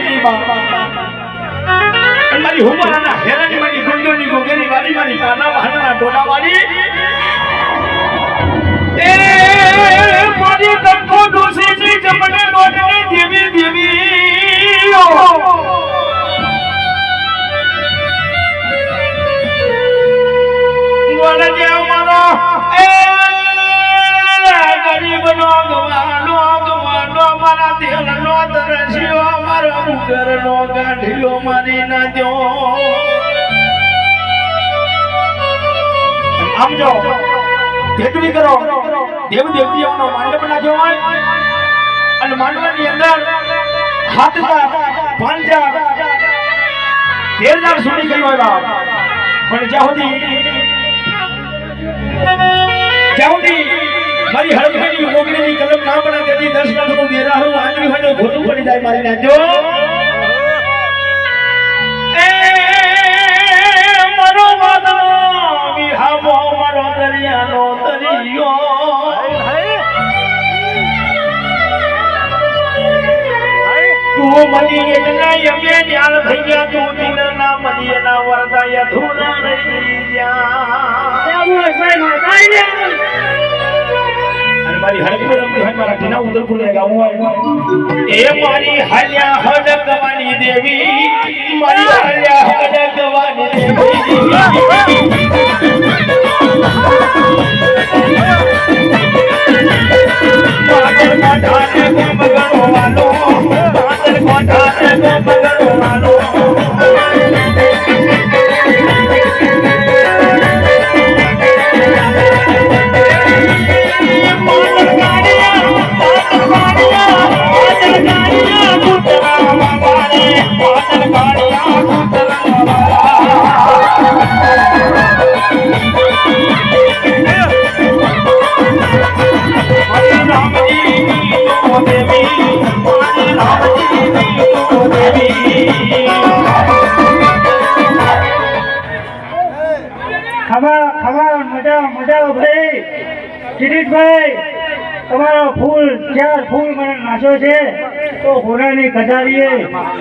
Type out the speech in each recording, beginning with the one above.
ની મારી હુમરાના હેરાની મારી ગુંજોની ગોગેની વાડી મારી કાના વાહના ડોલા વાડી એ મારી તકો દોશીની જમણે લોટની દેવી દેવી વણ જે મારો એ ગરીબ નો ગવાલો ગવાલો મારા દિલ નો દરસિયો મારા મુગર નો ગાંઠિયો મારી ના દો આમ જો તેટલી કરો દેવ દેવતીઓનો મંડપ નાખ્યો હોય અને મંડપની અંદર હાથમાં પાંજા 13,000 સુધી ગઈ હોય પણ જ્યાં સુધી મારી હળફેની મોગરીની કલમ ના બના દેતી 10 લાખ નું દેરાહું આંગળી હોય તો ખોટું પડી જાય મારી નાજો એ મારો વાદનો વિહામો મારો દરિયાનો દરિયો તું મની એટલા યમે ન્યાલ ભૈયા તું દિલના મની ના વરદાય ધૂના રહી જા મારી હરકત રમતી હોય મારા ટીના ઉદલપુર ને ગાવું હોય એ મારી હાલ્યા હડકવાની દેવી મારી હાલ્યા હડકવાની દેવી પાદર કોઠાને કો બગડો વાલો પાદર કોઠાને કો બગડો વાલો કિરીટભાઈ તમારો ફૂલ 4 ફૂલ મને નાચો છે તો ઘોડાની કટારીએ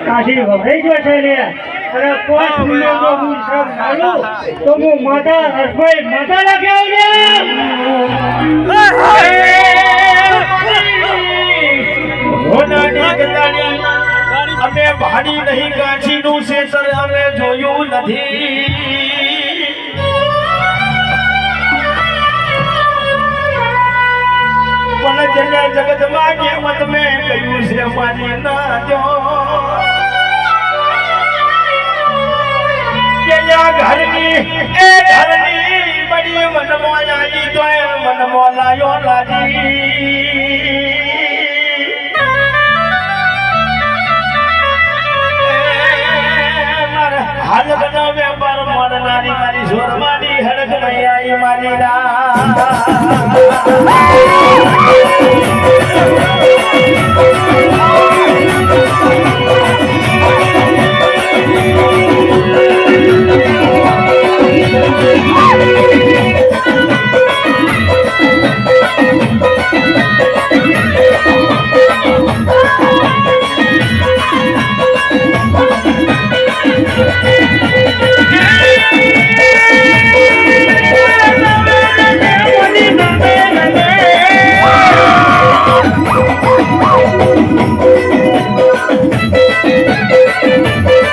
કાશી વભરાઈ ગયો છે લે અને 5 મિનિટનો હું સબ ચાલુ તો હું માતા હરભાઈ માતા લાગ્યા ઘોડાની કટારી અમે ભાડી નહીં કાશીનું શેતર અમે જોયું નથી જગત માં કેમત મેં કહ્યું છે મારી ના જો ઘરની એ ઘરની બડી મનમાં આવી તો મનમાં લાયો લાજી હાલ બધા વેપાર મળનારી મારી સોરમાની હડક નહીં આવી મારી ના